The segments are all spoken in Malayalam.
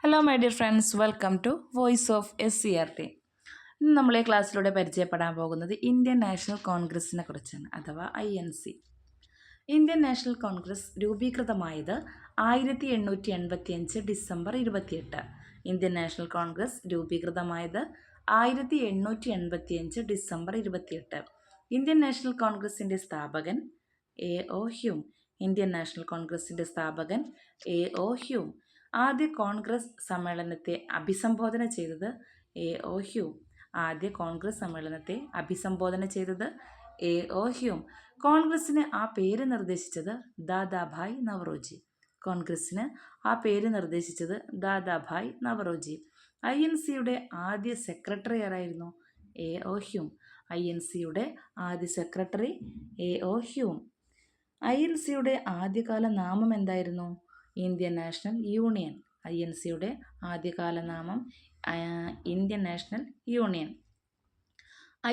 Hello my dear friends, welcome to voice of SCRT. ഇന്ന് നമ്മൾ ഈ ക്ലാസ്സിലൂടെ പരിചയപ്പെടാൻ പോകുന്നത് ഇന്ത്യൻ നാഷണൽ കോൺഗ്രസിനെ കുറിച്ചാണ്, അഥവാ INC. ഇന്ത്യൻ നാഷണൽ കോൺഗ്രസ് രൂപീകൃതമായത് 1885 ഡിസംബർ 28. ഇന്ത്യൻ നാഷണൽ കോൺഗ്രസ് രൂപീകൃതമായത് 1885 ഡിസംബർ 28. ഇന്ത്യൻ നാഷണൽ കോൺഗ്രസിൻ്റെ സ്ഥാപകൻ A.O. ഹ്യൂം. ഇന്ത്യൻ നാഷണൽ കോൺഗ്രസിൻ്റെ സ്ഥാപകൻ A.O. ഹ്യൂം. ആദ്യ കോൺഗ്രസ് സമ്മേളനത്തെ അഭിസംബോധന ചെയ്തത് A.O. ഹ്യൂം. ആദ്യ കോൺഗ്രസ് സമ്മേളനത്തെ അഭിസംബോധന ചെയ്തത് A.O. ഹ്യൂം. കോൺഗ്രസിന് ആ പേര് നിർദ്ദേശിച്ചത് ദാദാഭായ് നവറോജി. കോൺഗ്രസിന് ആ പേര് നിർദ്ദേശിച്ചത് ദാദാഭായ് നവറോജി. INCയുടെ ആദ്യ സെക്രട്ടറി ആരായിരുന്നു? A.O. ഹ്യൂം. INCയുടെ ആദ്യ സെക്രട്ടറി A.O. ഹ്യൂം. INCയുടെ ആദ്യകാല നാമം എന്തായിരുന്നു? Indian national union. INCയുടെ ആദ്യകാല നാമം ഇന്ത്യൻ നാഷണൽ യൂണിയൻ.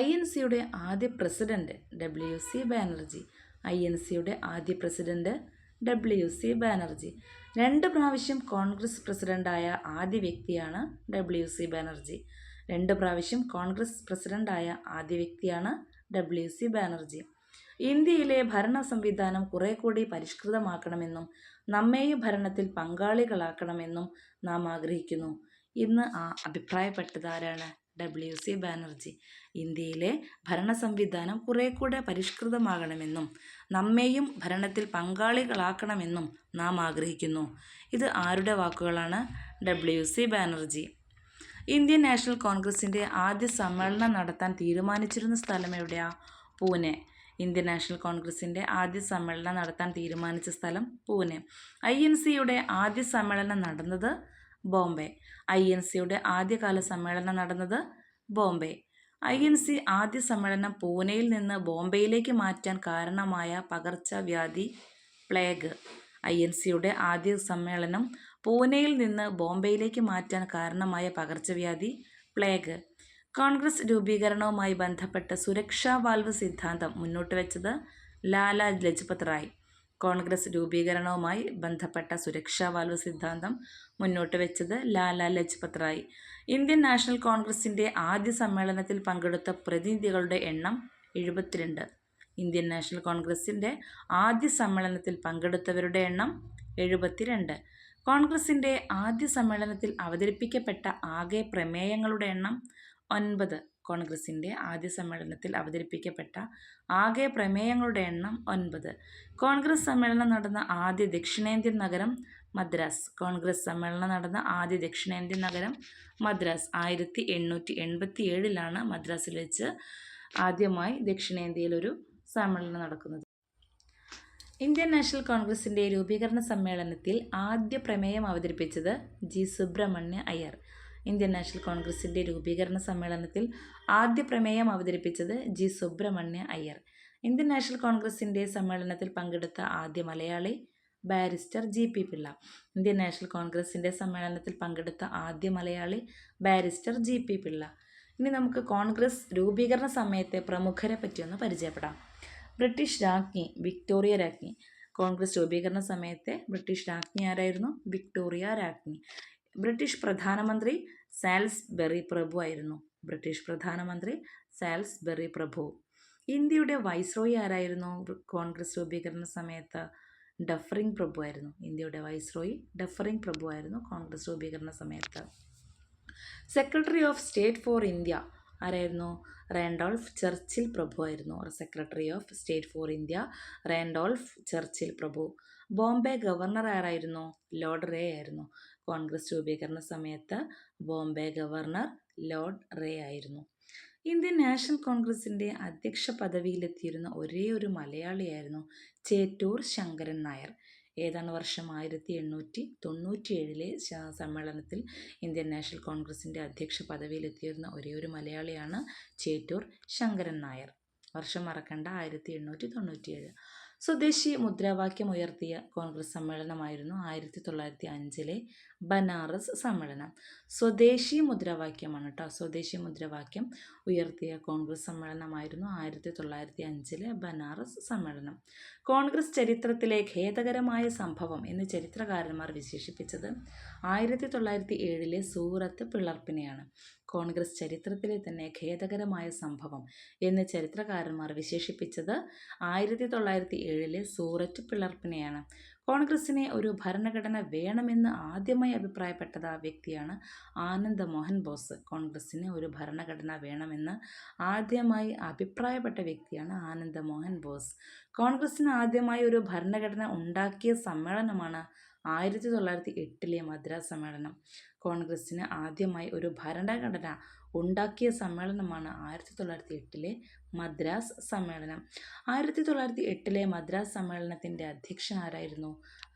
INCയുടെ ആദ്യ പ്രസിഡന്റ് W.C. ബാനർജി. INCയുടെ ആദ്യ പ്രസിഡന്റ് W.C. ബാനർജി. 2 പ്രാവശ്യം കോൺഗ്രസ് പ്രസിഡന്റായ ആദ്യ വ്യക്തിയാണ് W.C. ബാനർജി. 2 പ്രാവശ്യം കോൺഗ്രസ് പ്രസിഡന്റായ ആദ്യ വ്യക്തിയാണ് W.C. ബാനർജി. ഇന്ത്യയിലെ ഭരണ സംവിധാനം കുറെ കൂടി പരിഷ്കൃതമാക്കണമെന്നും നമ്മെയും ഭരണത്തിൽ പങ്കാളികളാക്കണമെന്നും നാം ആഗ്രഹിക്കുന്നു. ഇന്ന് അഭിപ്രായപ്പെട്ടത് ആരാണ്? W.C. ബാനർജി. ഇന്ത്യയിലെ ഭരണ സംവിധാനം കുറെ കൂടെ പരിഷ്കൃതമാകണമെന്നും നമ്മെയും ഭരണത്തിൽ പങ്കാളികളാക്കണമെന്നും നാം ആഗ്രഹിക്കുന്നു. ഇത് ആരുടെ വാക്കുകളാണ്? W.C. ബാനർജി. ഇന്ത്യൻ നാഷണൽ കോൺഗ്രസിൻ്റെ ആദ്യ സമ്മേളനം നടത്താൻ തീരുമാനിച്ചിരുന്ന സ്ഥലം എവിടെയാ? പൂനെ. ഇന്ത്യൻ നാഷണൽ കോൺഗ്രസിൻ്റെ ആദ്യ സമ്മേളനം നടത്താൻ തീരുമാനിച്ച സ്ഥലം പൂനെ. INCയുടെ ആദ്യ സമ്മേളനം നടന്നത് ബോംബെ. INCയുടെ ആദ്യകാല സമ്മേളനം നടന്നത് ബോംബെ. INC ആദ്യ സമ്മേളനം പൂനെയിൽ നിന്ന് ബോംബെയിലേക്ക് മാറ്റാൻ കാരണമായ പകർച്ചവ്യാധി പ്ലേഗ്. INCയുടെ ആദ്യ സമ്മേളനം പൂനെയിൽ നിന്ന് ബോംബെയിലേക്ക് മാറ്റാൻ കാരണമായ പകർച്ചവ്യാധി പ്ലേഗ്. കോൺഗ്രസ് രൂപീകരണവുമായി ബന്ധപ്പെട്ട സുരക്ഷാ വാൽവ് സിദ്ധാന്തം മുന്നോട്ട് വെച്ചത് ലാലാ ലജ്പത് റായ്. കോൺഗ്രസ് രൂപീകരണവുമായി ബന്ധപ്പെട്ട സുരക്ഷാ വാൽവ് സിദ്ധാന്തം മുന്നോട്ട് വെച്ചത് ലാലാ ലജ്പത് റായ്. ഇന്ത്യൻ നാഷണൽ കോൺഗ്രസിൻ്റെ ആദ്യ സമ്മേളനത്തിൽ പങ്കെടുത്ത പ്രതിനിധികളുടെ എണ്ണം 72. ഇന്ത്യൻ നാഷണൽ കോൺഗ്രസിൻ്റെ ആദ്യ സമ്മേളനത്തിൽ പങ്കെടുത്തവരുടെ എണ്ണം 72. കോൺഗ്രസിൻ്റെ ആദ്യ സമ്മേളനത്തിൽ അവതരിപ്പിക്കപ്പെട്ട ആകെ പ്രമേയങ്ങളുടെ എണ്ണം 9. കോൺഗ്രസിൻ്റെ ആദ്യ സമ്മേളനത്തിൽ അവതരിപ്പിക്കപ്പെട്ട ആകെ പ്രമേയങ്ങളുടെ എണ്ണം 9. കോൺഗ്രസ് സമ്മേളനം നടന്ന ആദ്യ ദക്ഷിണേന്ത്യൻ നഗരം മദ്രാസ്. കോൺഗ്രസ് സമ്മേളനം നടന്ന ആദ്യ ദക്ഷിണേന്ത്യൻ നഗരം മദ്രാസ്. 1887 മദ്രാസിൽ വെച്ച് ആദ്യമായി ദക്ഷിണേന്ത്യയിലൊരു സമ്മേളനം നടക്കുന്നത്. ഇന്ത്യൻ നാഷണൽ കോൺഗ്രസിൻ്റെ രൂപീകരണ സമ്മേളനത്തിൽ ആദ്യ പ്രമേയം അവതരിപ്പിച്ചത് G. Subramania Iyer. Indian National കോൺഗ്രസിൻ്റെ രൂപീകരണ സമ്മേളനത്തിൽ ആദ്യ പ്രമേയം അവതരിപ്പിച്ചത് G. Subramania Iyer. Indian National കോൺഗ്രസിൻ്റെ സമ്മേളനത്തിൽ പങ്കെടുത്ത ആദ്യ Malayali barrister G.P. Pillai. Indian National കോൺഗ്രസിൻ്റെ സമ്മേളനത്തിൽ പങ്കെടുത്ത ആദ്യ മലയാളി ബാരിസ്റ്റർ G.P. പിള്ള. ഇനി നമുക്ക് കോൺഗ്രസ് രൂപീകരണ സമയത്തെ പ്രമുഖരെ പറ്റിയൊന്ന് പരിചയപ്പെടാം. ബ്രിട്ടീഷ് രാജ്ഞി വിക്ടോറിയ രാജ്ഞി. കോൺഗ്രസ് രൂപീകരണ സമയത്തെ ബ്രിട്ടീഷ് രാജ്ഞി ആരായിരുന്നു? വിക്ടോറിയ രാജ്ഞി. ബ്രിട്ടീഷ് പ്രധാനമന്ത്രി സാൽസ്ബറി പ്രഭു ആയിരുന്നു. ബ്രിട്ടീഷ് പ്രധാനമന്ത്രി സാൽസ്ബറി പ്രഭു. ഇന്ത്യയുടെ വൈസ്രോയി ആരായിരുന്നു കോൺഗ്രസ് രൂപീകരണ സമയത്ത്? ഡഫറിംഗ് പ്രഭു ആയിരുന്നു. ഇന്ത്യയുടെ വൈസ്രോയി ഡഫറിംഗ് പ്രഭു ആയിരുന്നു കോൺഗ്രസ് രൂപീകരണ സമയത്ത്. Secretary of state for India ആരായിരുന്നു? റാൻഡോൾഫ് ചർച്ചിൽ പ്രഭു ആയിരുന്നു secretary of state for India. Randolph Churchill Prabhu. Bombay governor ആരായിരുന്നു? ലോർഡ് റേ ആയിരുന്നു. കോൺഗ്രസ് രൂപീകരണ സമയത്ത് ബോംബെ ഗവർണർ ലോർഡ് റേ ആയിരുന്നു. ഇന്ത്യൻ നാഷണൽ കോൺഗ്രസിൻ്റെ അധ്യക്ഷ പദവിയിലെത്തിയിരുന്ന ഒരേ ഒരു മലയാളിയായിരുന്നു ചേറ്റൂർ ശങ്കരൻ നായർ. ഏതാണ് വർഷം? 1897 സമ്മേളനത്തിൽ ഇന്ത്യൻ നാഷണൽ കോൺഗ്രസിൻ്റെ അധ്യക്ഷ പദവിയിലെത്തിയിരുന്ന ഒരേ ഒരു മലയാളിയാണ് ചേറ്റൂർ ശങ്കരൻ നായർ. വർഷം മറക്കണ്ട, 1897. സ്വദേശി മുദ്രാവാക്യം ഉയർത്തിയ കോൺഗ്രസ് സമ്മേളനമായിരുന്നു 1905 ബനാറസ് സമ്മേളനം. സ്വദേശി മുദ്രാവാക്യമാണ് കേട്ടോ. സ്വദേശി മുദ്രാവാക്യം ഉയർത്തിയ കോൺഗ്രസ് സമ്മേളനമായിരുന്നു 1905 ബനാറസ് സമ്മേളനം. കോൺഗ്രസ് ചരിത്രത്തിലെ ഖേദകരമായ സംഭവം എന്ന് ചരിത്രകാരന്മാർ വിശേഷിപ്പിച്ചത് 1907 സൂറത്ത് പിളർപ്പിനെയാണ്. കോൺഗ്രസ് ചരിത്രത്തിലെ തന്നെ ഖേദകരമായ സംഭവം എന്ന് ചരിത്രകാരന്മാർ വിശേഷിപ്പിച്ചത് 1907 സൂററ്റ് പിളർപ്പിനെയാണ്. കോൺഗ്രസിനെ ഒരു ഭരണഘടന വേണമെന്ന് ആദ്യമായി അഭിപ്രായപ്പെട്ടത് ആ വ്യക്തിയാണ് ആനന്ദ മോഹൻ ബോസ്. കോൺഗ്രസിന് ഒരു ഭരണഘടന വേണമെന്ന് ആദ്യമായി അഭിപ്രായപ്പെട്ട വ്യക്തിയാണ് ആനന്ദ മോഹൻ ബോസ്. കോൺഗ്രസിന് ആദ്യമായി ഒരു ഭരണഘടന ഉണ്ടാക്കിയ സമ്മേളനമാണ് 1908 മദ്രാസ് സമ്മേളനം. കോൺഗ്രസിന് ആദ്യമായി ഒരു ഭരണഘടന ഉണ്ടാക്കിയ സമ്മേളനമാണ് 1908 മദ്രാസ് സമ്മേളനം. 1908 മദ്രാസ് സമ്മേളനത്തിൻ്റെ അധ്യക്ഷനാരായിരുന്നു?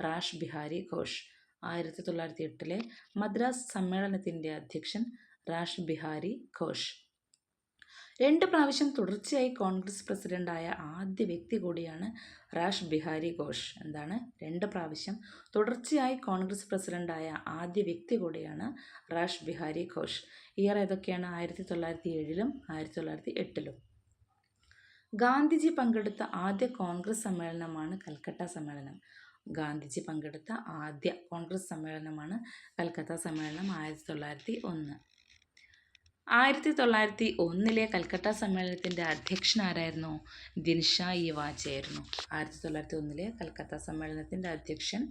റാഷ് ബിഹാരി ഘോഷ്. 1908 മദ്രാസ് സമ്മേളനത്തിൻ്റെ അധ്യക്ഷൻ റാഷ് ബിഹാരി ഘോഷ്. 2 പ്രാവശ്യം തുടർച്ചയായി കോൺഗ്രസ് പ്രസിഡന്റായ ആദ്യ വ്യക്തി കൂടിയാണ് റാഷ് ബിഹാരി ഘോഷ്. എന്താണ്? 2 പ്രാവശ്യം തുടർച്ചയായി കോൺഗ്രസ് പ്രസിഡന്റായ ആദ്യ വ്യക്തി കൂടിയാണ് റാഷ് ബിഹാരി ഘോഷ്. ഇയർ ഏതൊക്കെയാണ്? 1907 1908. ഗാന്ധിജി പങ്കെടുത്ത ആദ്യ കോൺഗ്രസ് സമ്മേളനമാണ് കൽക്കട്ട സമ്മേളനം. ഗാന്ധിജി പങ്കെടുത്ത ആദ്യ കോൺഗ്രസ് സമ്മേളനമാണ് കൽക്കത്ത സമ്മേളനം 1901. 1901 കൽക്കട്ട സമ്മേളനത്തിൻ്റെ അധ്യക്ഷനാരായിരുന്നു? ദിൻഷായി വാജയായിരുന്നു. 1901 കൽക്കത്ത സമ്മേളനത്തിൻ്റെ അധ്യക്ഷൻ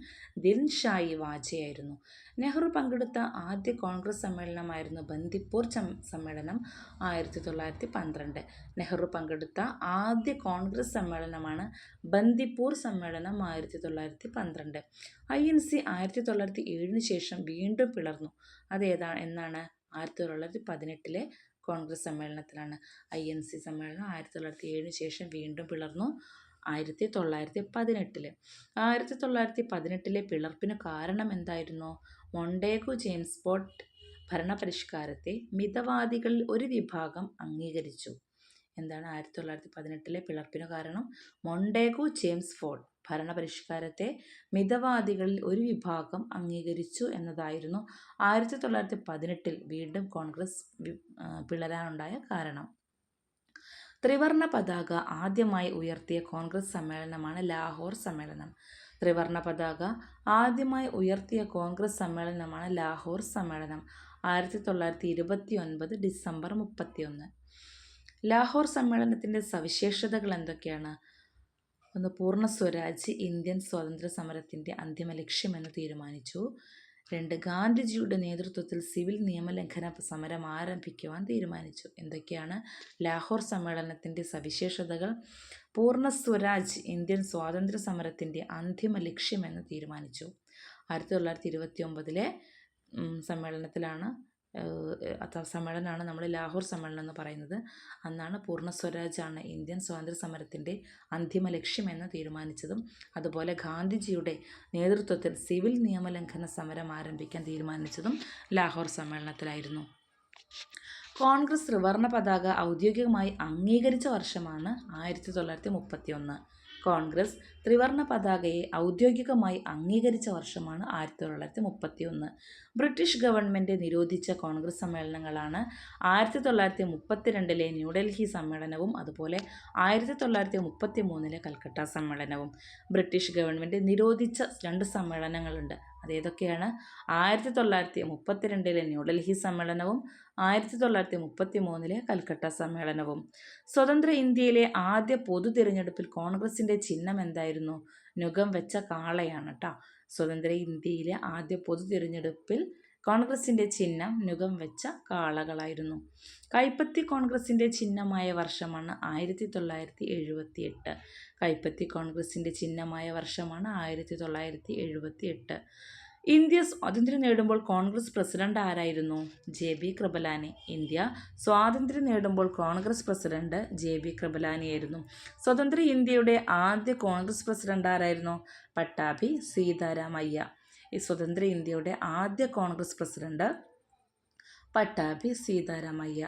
ദിൻഷായി വാജയായിരുന്നു. നെഹ്റു പങ്കെടുത്ത ആദ്യ കോൺഗ്രസ് സമ്മേളനമായിരുന്നു ബന്ദിപ്പൂർ സമ്മേളനം 1912. നെഹ്റു പങ്കെടുത്ത ആദ്യ കോൺഗ്രസ് സമ്മേളനമാണ് ബന്ദിപ്പൂർ സമ്മേളനം 1912. INC 1907 ശേഷം വീണ്ടും പിളർന്നു. എന്നാണ്? 1918 കോൺഗ്രസ് സമ്മേളനത്തിലാണ്. INC സമ്മേളനം 1907 ശേഷം വീണ്ടും പിളർന്നു 1918. 1918 പിളർപ്പിന് കാരണം എന്തായിരുന്നു? മൊണ്ടേഗു ജെയിംസ്ഫോർഡ് ഭരണപരിഷ്കാരത്തെ മിതവാദികളിൽ ഒരു വിഭാഗം അംഗീകരിച്ചു. എന്താണ് 1918 പിളർപ്പിന് കാരണം? മൊണ്ടേഗു ജെയിംസ്ഫോർഡ് ഭരണപരിഷ്കാരത്തെ മിതവാദികളിൽ ഒരു വിഭാഗം അംഗീകരിച്ചു എന്നതായിരുന്നു 1918 വീണ്ടും കോൺഗ്രസ് പിളരാനുണ്ടായ കാരണം. ത്രിവർണ പതാക ആദ്യമായി ഉയർത്തിയ കോൺഗ്രസ് സമ്മേളനമാണ് ലാഹോർ സമ്മേളനം. ത്രിവർണ പതാക ആദ്യമായി ഉയർത്തിയ കോൺഗ്രസ് സമ്മേളനമാണ് ലാഹോർ സമ്മേളനം 1929 ഡിസംബർ 31. ലാഹോർ സമ്മേളനത്തിൻ്റെ സവിശേഷതകൾ എന്തൊക്കെയാണ്? 1. പൂർണ്ണ സ്വരാജ് ഇന്ത്യൻ സ്വാതന്ത്ര്യ സമരത്തിൻ്റെ അന്തിമ ലക്ഷ്യമെന്ന് തീരുമാനിച്ചു. 2. ഗാന്ധിജിയുടെ നേതൃത്വത്തിൽ സിവിൽ നിയമലംഘന സമരം ആരംഭിക്കുവാൻ തീരുമാനിച്ചു. എന്തൊക്കെയാണ് ലാഹോർ സമ്മേളനത്തിൻ്റെ സവിശേഷതകൾ? പൂർണ്ണ സ്വരാജ് ഇന്ത്യൻ സ്വാതന്ത്ര്യ സമരത്തിൻ്റെ അന്തിമ ലക്ഷ്യമെന്ന് തീരുമാനിച്ചു. 1929 സമ്മേളനമാണ് നമ്മൾ ലാഹോർ സമ്മേളനം എന്ന് പറയുന്നത്. അന്നാണ് പൂർണ്ണ സ്വരാജാണ് ഇന്ത്യൻ സ്വാതന്ത്ര്യ സമരത്തിൻ്റെ അന്തിമ ലക്ഷ്യമെന്ന് തീരുമാനിച്ചതും അതുപോലെ ഗാന്ധിജിയുടെ നേതൃത്വത്തിൽ സിവിൽ നിയമലംഘന സമരം ആരംഭിക്കാൻ തീരുമാനിച്ചതും ലാഹോർ സമ്മേളനത്തിലായിരുന്നു. കോൺഗ്രസ് ത്രിവർണ പതാക ഔദ്യോഗികമായി അംഗീകരിച്ച വർഷമാണ് 1931. കോൺഗ്രസ് ത്രിവർണ പതാകയെ ഔദ്യോഗികമായി അംഗീകരിച്ച വർഷമാണ് 1931. ബ്രിട്ടീഷ് ഗവൺമെൻറ് നിരോധിച്ച കോൺഗ്രസ് സമ്മേളനങ്ങളാണ് 1932 ന്യൂഡൽഹി സമ്മേളനവും അതുപോലെ 1933 കൽക്കട്ട സമ്മേളനവും. ബ്രിട്ടീഷ് ഗവൺമെൻറ് നിരോധിച്ച 2 സമ്മേളനങ്ങളുണ്ട്. അതേതൊക്കെയാണ്? 1932 ന്യൂഡൽഹി സമ്മേളനവും 1933 കൽക്കട്ട സമ്മേളനവും. സ്വതന്ത്ര ഇന്ത്യയിലെ ആദ്യ പൊതു തിരഞ്ഞെടുപ്പിൽ കോൺഗ്രസിൻ്റെ ചിഹ്നം എന്തായിരുന്നു? നുകം വെച്ച കാളയാണ് കേട്ടോ. സ്വതന്ത്ര ഇന്ത്യയിലെ ആദ്യ പൊതു തിരഞ്ഞെടുപ്പിൽ കോൺഗ്രസിൻ്റെ ചിഹ്നം നുകം വെച്ച കാളകളായിരുന്നു. കൈപ്പത്തി കോൺഗ്രസിൻ്റെ ചിഹ്നമായ വർഷമാണ് 1978. കൈപ്പത്തി കോൺഗ്രസിൻ്റെ ചിഹ്നമായ വർഷമാണ് 1978. ഇന്ത്യ സ്വാതന്ത്ര്യം നേടുമ്പോൾ കോൺഗ്രസ് പ്രസിഡന്റ് ആരായിരുന്നു? JB കൃപലാനി. ഇന്ത്യ സ്വാതന്ത്ര്യം നേടുമ്പോൾ കോൺഗ്രസ് പ്രസിഡന്റ് JB കൃപലാനിയായിരുന്നു. സ്വതന്ത്ര ഇന്ത്യയുടെ ആദ്യ കോൺഗ്രസ് പ്രസിഡന്റ് ആരായിരുന്നു? പട്ടാഭി സീതാരാമയ്യ. ഈ സ്വതന്ത്ര ഇന്ത്യയുടെ ആദ്യ കോൺഗ്രസ് പ്രസിഡന്റ് പട്ടാഭി സീതാരാമയ്യ.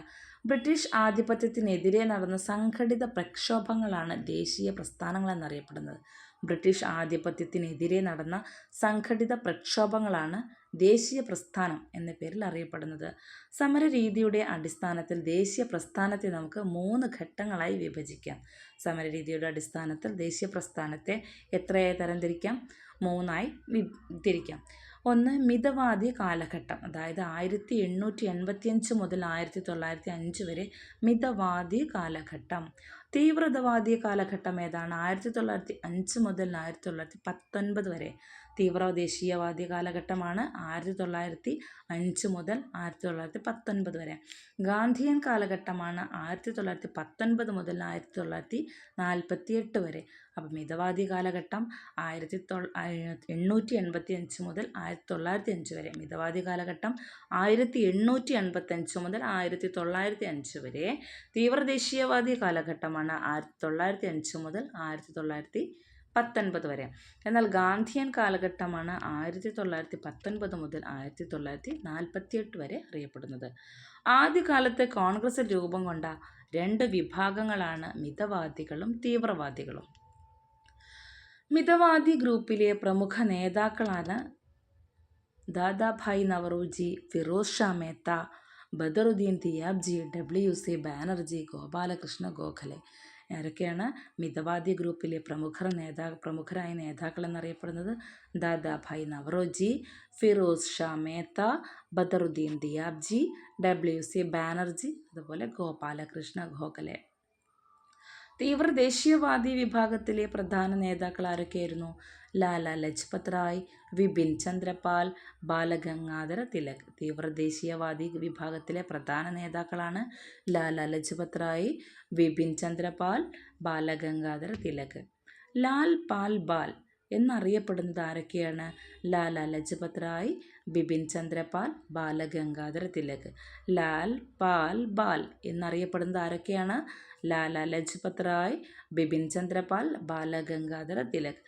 ബ്രിട്ടീഷ് ആധിപത്യത്തിനെതിരെ നടന്ന സംഘടിത പ്രക്ഷോഭങ്ങളാണ് ദേശീയ പ്രസ്ഥാനങ്ങൾ എന്നറിയപ്പെടുന്നത്. ബ്രിട്ടീഷ് ആധിപത്യത്തിനെതിരെ നടന്ന സംഘടിത പ്രക്ഷോഭങ്ങളാണ് ദേശീയ പ്രസ്ഥാനം എന്ന പേരിൽ അറിയപ്പെടുന്നത്. സമരരീതിയുടെ അടിസ്ഥാനത്തിൽ ദേശീയ പ്രസ്ഥാനത്തെ നമുക്ക് 3 ഘട്ടങ്ങളായി വിഭജിക്കാം. സമരരീതിയുടെ അടിസ്ഥാനത്തിൽ ദേശീയ പ്രസ്ഥാനത്തെ എത്രയായി തരംതിരിക്കാം? 3ആയി തിരിക്കാം. ഒന്ന്, മിതവാദി കാലഘട്ടം, അതായത് 1885 മുതൽ 1905 വരെ മിതവാദി കാലഘട്ടം. തീവ്രവാദി കാലഘട്ടം ഏതാണ്? 1905 മുതൽ 1919 വരെ. തീവ്ര ദേശീയവാദി കാലഘട്ടമാണ് 1905 മുതൽ 1919 വരെ. ഗാന്ധിയൻ കാലഘട്ടമാണ് 1919 മുതൽ 1948 വരെ. അപ്പം മിതവാദി കാലഘട്ടം 1885 മുതൽ 1905 വരെ. മിതവാദി കാലഘട്ടം 1885 മുതൽ 1905 വരെ. തീവ്രദേശീയവാദി കാലഘട്ടമാണ് 1905 മുതൽ 1919 വരെ. എന്നാൽ ഗാന്ധിയൻ കാലഘട്ടമാണ് 1919 മുതൽ 1948 വരെ അറിയപ്പെടുന്നത്. ആദ്യകാലത്ത് കോൺഗ്രസിൽ രൂപം കൊണ്ട 2 വിഭാഗങ്ങളാണ് മിതവാദികളും തീവ്രവാദികളും. മിതവാദി ഗ്രൂപ്പിലെ പ്രമുഖ നേതാക്കളാണ് ദാദാഭായ് നവറോജി, ഫിറോസ് ഷാ മേത്ത, ബദറുദ്ദീൻ ദിയാബ്ജി, WC ബാനർജി, ഗോപാലകൃഷ്ണ ഗോഖലെ. ആരൊക്കെയാണ് മിതവാദി ഗ്രൂപ്പിലെ പ്രമുഖരായ നേതാക്കൾ എന്നറിയപ്പെടുന്നത്? ദാദാഭായ് നവറോജി, ഫിറോസ് ഷാ മേത്ത, ബദറുദ്ദീൻ ദിയാബ്ജി, WC ബാനർജി, അതുപോലെ ഗോപാലകൃഷ്ണ ഗോഖലെ. തീവ്ര ദേശീയവാദി വിഭാഗത്തിലെ പ്രധാന നേതാക്കൾ ആരൊക്കെയായിരുന്നു? ലാല ലജ്പത് റായ്, വിപിൻ ചന്ദ്രപാൽ, ബാലഗംഗാധര തിലക്. തീവ്ര ദേശീയവാദി വിഭാഗത്തിലെ പ്രധാന നേതാക്കളാണ് ലാല ലജ്പത് റായ്, വിപിൻ ചന്ദ്രപാൽ, ബാലഗംഗാധര തിലക്. ലാൽ പാൽ ബാൽ എന്നറിയപ്പെടുന്നത് ആരൊക്കെയാണ്? ലാല ലജ്പത് റായ്, ബിപിൻ ചന്ദ്രപാൽ, ബാലഗംഗാധര തിലക്. ലാൽ പാൽ ബാൽ എന്നറിയപ്പെടുന്നത് ആരൊക്കെയാണ്? ലാല ലജ്പത് റായ്, ബിപിൻ ചന്ദ്രപാൽ, ബാലഗംഗാധര തിലക്.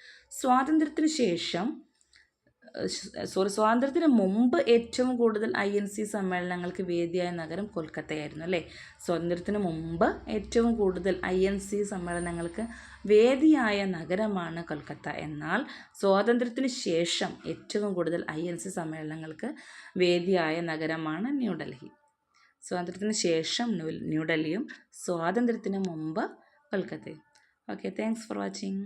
സ്വാതന്ത്ര്യത്തിന് മുമ്പ് ഏറ്റവും കൂടുതൽ INC സമ്മേളനങ്ങൾക്ക് വേദിയായ നഗരം കൊൽക്കത്തയായിരുന്നു അല്ലേ? സ്വാതന്ത്ര്യത്തിന് മുമ്പ് ഏറ്റവും കൂടുതൽ INC സമ്മേളനങ്ങൾക്ക് വേദിയായ നഗരമാണ് കൊൽക്കത്ത. എന്നാൽ സ്വാതന്ത്ര്യത്തിന് ശേഷം ഏറ്റവും കൂടുതൽ INC സമ്മേളനങ്ങൾക്ക് വേദിയായ നഗരമാണ് ന്യൂഡൽഹി. സ്വാതന്ത്ര്യത്തിന് ശേഷം ന്യൂഡൽഹിയും സ്വാതന്ത്ര്യത്തിന് മുമ്പ് കൊൽക്കത്തയും. Okay, thanks for watching.